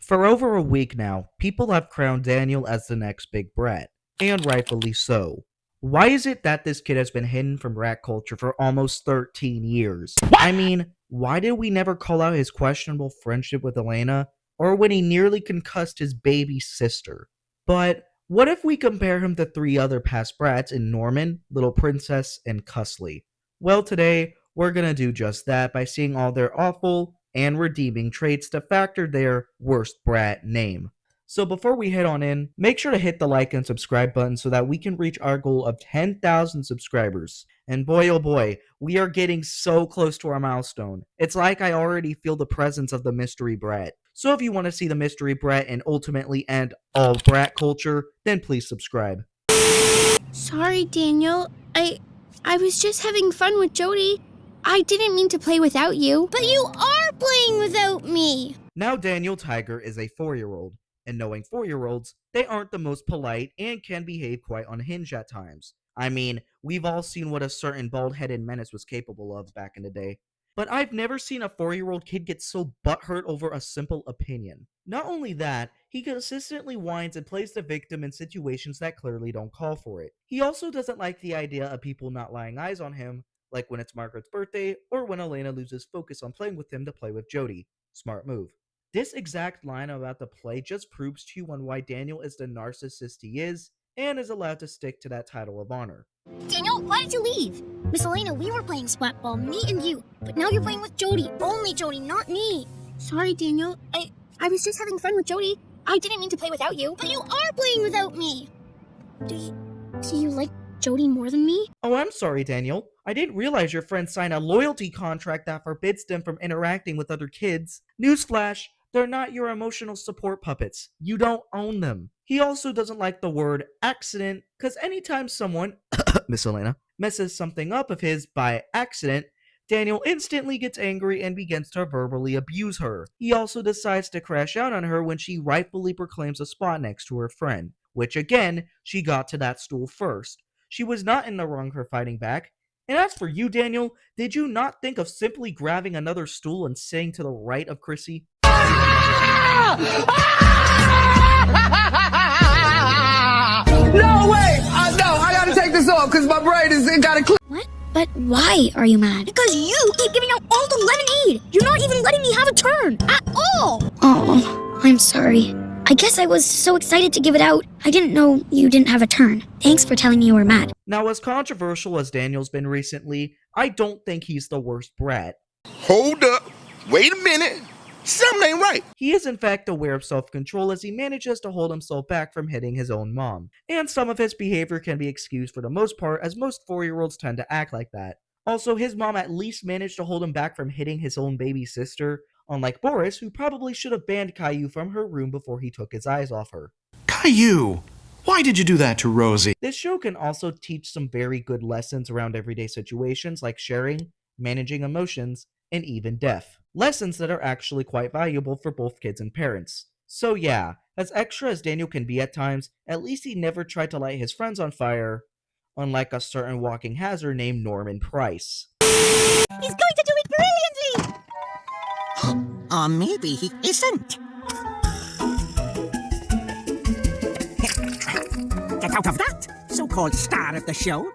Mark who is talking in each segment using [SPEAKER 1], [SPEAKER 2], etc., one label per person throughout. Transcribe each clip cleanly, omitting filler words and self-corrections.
[SPEAKER 1] For over a week now, people have crowned Daniel as the next big brat, and rightfully so. Why is it that this kid has been hidden from rat culture for almost 13 years? I mean, why did we never call out his questionable friendship with Elena, or when he nearly concussed his baby sister? But what if we compare him to three other past brats in Norman, Little Princess, and Cussley? Well, today, we're gonna do just that by seeing all their awful and redeeming traits to factor their worst brat name. So before we head on in, make sure to hit the like and subscribe button so that we can reach our goal of 10,000 subscribers. And boy oh boy, we are getting so close to our milestone. It's like I already feel the presence of the mystery brat. So if you want to see the mystery brat and ultimately end all brat culture, then please subscribe.
[SPEAKER 2] Sorry, Daniel. I was just having fun with Jody. I didn't mean to play without you. But you are playing without me!
[SPEAKER 1] Now Daniel Tiger is a 4-year-old, and knowing 4-year-olds, they aren't the most polite and can behave quite unhinged at times. I mean, we've all seen what a certain bald-headed menace was capable of back in the day. But I've never seen a 4-year-old kid get so butthurt over a simple opinion. Not only that, he consistently whines and plays the victim in situations that clearly don't call for it. He also doesn't like the idea of people not lying eyes on him, like when it's Margaret's birthday or when Elena loses focus on playing with him to play with Jody. Smart move. This exact line about the play just proves to you on why Daniel is the narcissist he is and is allowed to stick to that title of honor.
[SPEAKER 2] Daniel, why did you leave? Miss Elena, we were playing splatball, me and you. But now you're playing with Jody. Only Jody, not me. Sorry, Daniel. I was just having fun with Jody. I didn't mean to play without you. But you are playing without me. Do you like Jody more than me?
[SPEAKER 1] Oh, I'm sorry, Daniel. I didn't realize your friend signed a loyalty contract that forbids them from interacting with other kids. Newsflash, they're not your emotional support puppets. You don't own them. He also doesn't like the word accident, because anytime someone, Miss Elena, messes something up of his by accident, Daniel instantly gets angry and begins to verbally abuse her. He also decides to crash out on her when she rightfully proclaims a spot next to her friend, which again, she got to that stool first. She was not in the wrong for fighting back. And as for you, Daniel, did you not think of simply grabbing another stool and sitting to the right of Chrissy?
[SPEAKER 3] No way! No, I gotta take this off because my brain it got a clip.
[SPEAKER 2] What? But why are you mad? Because you keep giving out all the lemonade! You're not even letting me have a turn! At all! Oh, I'm sorry. I guess I was so excited to give it out, I didn't know you didn't have a turn. Thanks for telling me you were mad.
[SPEAKER 1] Now, as controversial as Daniel's been recently, I don't think he's the worst brat.
[SPEAKER 4] Hold up. Wait a minute. Something ain't right.
[SPEAKER 1] He is in fact aware of self-control as he manages to hold himself back from hitting his own mom. And some of his behavior can be excused for the most part, as most 4-year-olds tend to act like that. Also, his mom at least managed to hold him back from hitting his own baby sister, unlike Boris, who probably should have banned Caillou from her room before he took his eyes off her.
[SPEAKER 5] Caillou! Why did you do that to Rosie?
[SPEAKER 1] This show can also teach some very good lessons around everyday situations like sharing, managing emotions, and even death. Lessons that are actually quite valuable for both kids and parents. So yeah, as extra as Daniel can be at times, at least he never tried to light his friends on fire, unlike a certain walking hazard named Norman Price.
[SPEAKER 2] He's going to do it brilliantly!
[SPEAKER 6] Or maybe he isn't. Get out of that, so-called star of the show.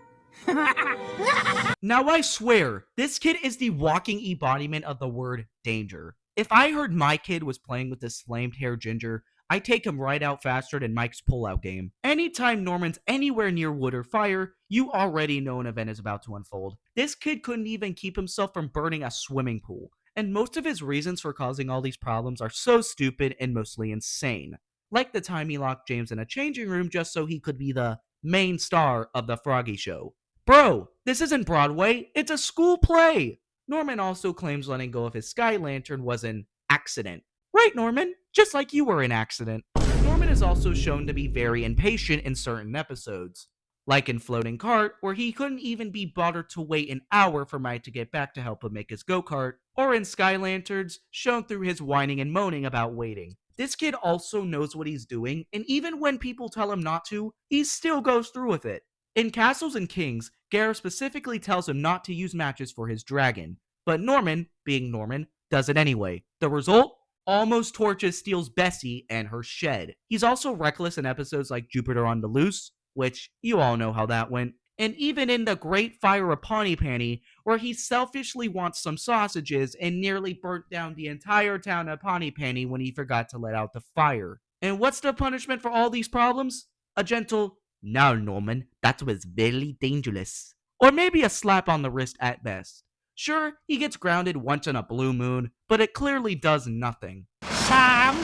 [SPEAKER 1] Now I swear, this kid is the walking embodiment of the word danger. If I heard my kid was playing with this flamed hair ginger, I'd take him right out faster than Mike's pullout game. Anytime Norman's anywhere near wood or fire, you already know an event is about to unfold. This kid couldn't even keep himself from burning a swimming pool. And most of his reasons for causing all these problems are so stupid and mostly insane. Like the time he locked James in a changing room just so he could be the main star of the Froggy Show. Bro, this isn't Broadway, it's a school play! Norman also claims letting go of his sky lantern was an accident. Right, Norman? Just like you were an accident. Norman is also shown to be very impatient in certain episodes. Like in Floating Cart, where he couldn't even be bothered to wait an hour for Mike to get back to help him make his go-kart, or in Sky Lanterns, shown through his whining and moaning about waiting. This kid also knows what he's doing, and even when people tell him not to, he still goes through with it. In Castles and Kings, Gareth specifically tells him not to use matches for his dragon, but Norman, being Norman, does it anyway. The result? almost torches steals Bessie and her shed. He's also reckless in episodes like Jupiter on the Loose, which you all know how that went, and even in The Great Fire of Pawnee, where he selfishly wants some sausages and nearly burnt down the entire town of Pawnee when he forgot to let out the fire. And what's the punishment for all these problems? A gentle, "No, Norman, that was very dangerous." Or maybe a slap on the wrist at best. Sure, he gets grounded once in a blue moon, but it clearly does nothing.
[SPEAKER 6] Sam,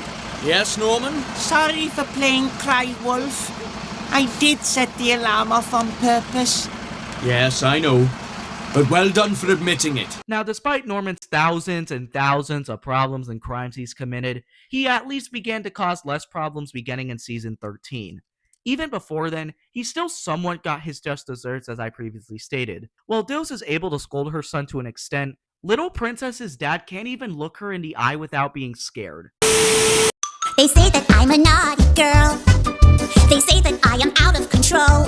[SPEAKER 7] Yes, Norman?
[SPEAKER 6] sorry for playing Cry Wolf. I did set the alarm off on purpose.
[SPEAKER 7] Yes, I know. But well done for admitting it.
[SPEAKER 1] Now, despite Norman's thousands and thousands of problems and crimes he's committed, he at least began to cause less problems beginning in season 13. Even before then, he still somewhat got his just desserts, as I previously stated. While Dose is able to scold her son to an extent, Little Princess's dad can't even look her in the eye without being scared.
[SPEAKER 8] They say that I'm a naughty girl. They say that I am out of control.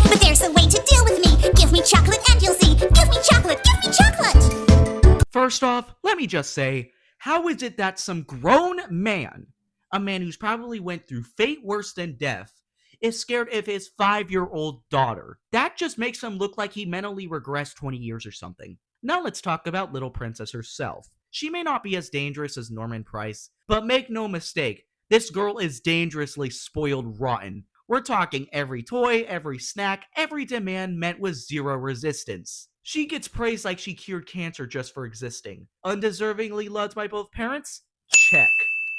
[SPEAKER 8] But there's a way to deal with me. Give me chocolate and you'll see. Give me chocolate, give me chocolate.
[SPEAKER 1] First off, let me just say, how is it that some grown man, a man who's probably went through fate worse than death, is scared of his 5-year-old daughter? That just makes him look like he mentally regressed 20 years or something. Now let's talk about Little Princess herself. She may not be as dangerous as Norman Price, but make no mistake, this girl is dangerously spoiled rotten. We're talking every toy, every snack, every demand met with zero resistance. She gets praised like she cured cancer just for existing. Undeservingly loved by both parents? Check.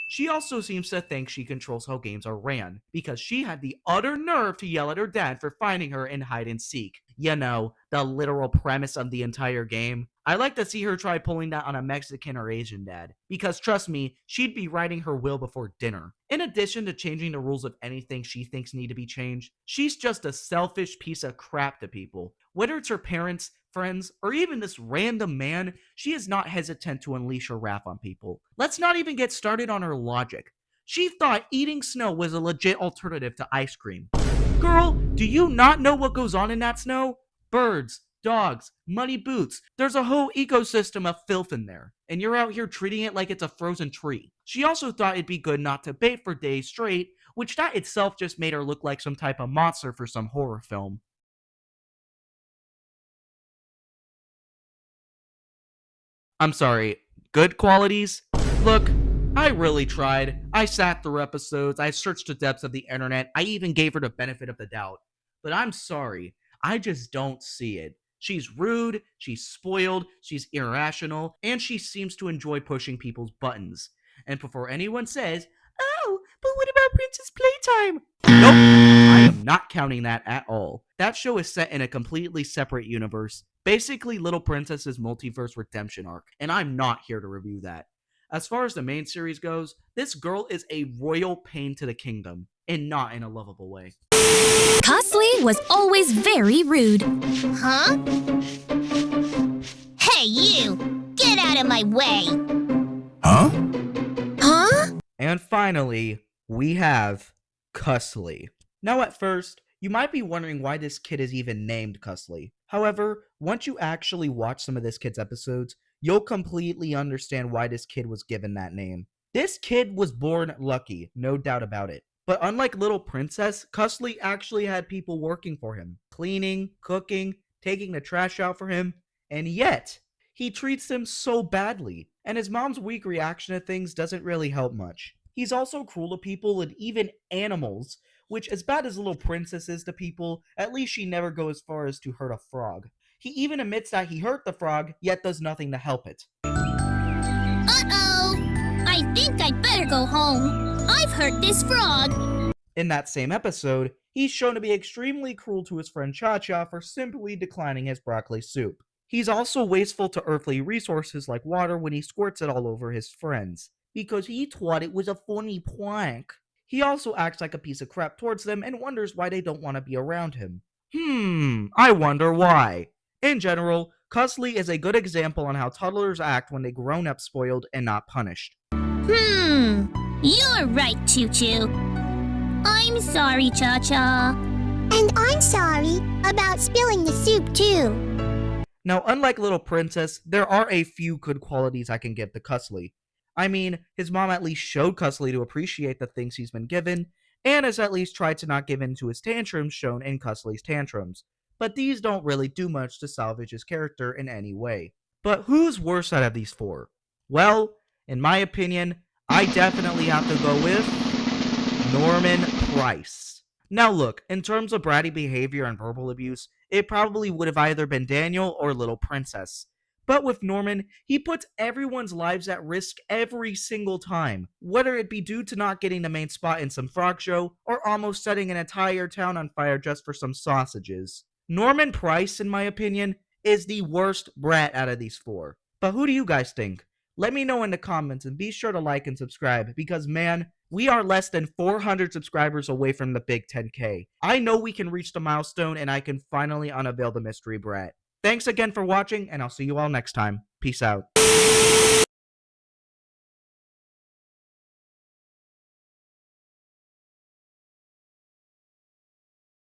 [SPEAKER 1] She also seems to think she controls how games are ran, because she had the utter nerve to yell at her dad for finding her in hide and seek. You know, the literal premise of the entire game. I like to see her try pulling that on a Mexican or Asian dad, because trust me, she'd be writing her will before dinner. In addition to changing the rules of anything she thinks need to be changed, she's just a selfish piece of crap to people. Whether it's her parents, friends, or even this random man, she is not hesitant to unleash her wrath on people. Let's not even get started on her logic. She thought eating snow was a legit alternative to ice cream. Girl, do you not know what goes on in that snow? Birds, dogs, muddy boots. There's a whole ecosystem of filth in there, and you're out here treating it like it's a frozen tree. She also thought it'd be good not to bathe for days straight, which that itself just made her look like some type of monster for some horror film. I'm sorry, good qualities? Look, I really tried. I sat through episodes, I searched the depths of the internet, I even gave her the benefit of the doubt. But I'm sorry, I just don't see it. She's rude, she's spoiled, she's irrational, and she seems to enjoy pushing people's buttons. And before anyone says, "Oh, but what about Princess Playtime?" Nope, I am not counting that at all. That show is set in a completely separate universe. Basically, Little Princess's multiverse redemption arc, and I'm not here to review that. As far as the main series goes, this girl is a royal pain to the kingdom, and not in a lovable way.
[SPEAKER 9] Cussley was always very rude.
[SPEAKER 8] Huh? Hey, you! Get out of my way!
[SPEAKER 5] Huh?
[SPEAKER 8] Huh?
[SPEAKER 1] And finally, we have Cussley. Now at first, you might be wondering why this kid is even named Cussley. However, once you actually watch some of this kid's episodes, you'll completely understand why this kid was given that name. This kid was born lucky, no doubt about it. But unlike Little Princess, Cussley actually had people working for him, cleaning, cooking, taking the trash out for him, and yet, he treats them so badly, and his mom's weak reaction to things doesn't really help much. He's also cruel to people and even animals, which, as bad as Little Princess is to people, at least she never goes as far as to hurt a frog. He even admits that he hurt the frog, yet does nothing to help it.
[SPEAKER 2] Uh-oh! I think I'd better go home. I've hurt this frog.
[SPEAKER 1] In that same episode, he's shown to be extremely cruel to his friend Cha-Cha for simply declining his broccoli soup. He's also wasteful to earthly resources like water when he squirts it all over his friends, because he thought it was a funny prank. He also acts like a piece of crap towards them and wonders why they don't want to be around him. I wonder why. In general, Cussley is a good example on how toddlers act when they grown up spoiled and not punished.
[SPEAKER 2] You're right, Choo Choo. I'm sorry, Cha-Cha.
[SPEAKER 8] And I'm sorry about spilling the soup, too.
[SPEAKER 1] Now, unlike Little Princess, there are a few good qualities I can give to Cussley. I mean, his mom at least showed Cussley to appreciate the things he's been given, and has at least tried to not give in to his tantrums shown in Cussley's tantrums. But these don't really do much to salvage his character in any way. But who's worse out of these four? Well, in my opinion, I definitely have to go with Norman Price. Now look, in terms of bratty behavior and verbal abuse, it probably would have either been Daniel or Little Princess. But with Norman, he puts everyone's lives at risk every single time, whether it be due to not getting the main spot in some frog show, or almost setting an entire town on fire just for some sausages. Norman Price, in my opinion, is the worst brat out of these four. But who do you guys think? Let me know in the comments, and be sure to like and subscribe, because man, we are less than 400 subscribers away from the big 10K. I know we can reach the milestone, and I can finally unveil the mystery brat. Thanks again for watching, and I'll see you all next time. Peace out.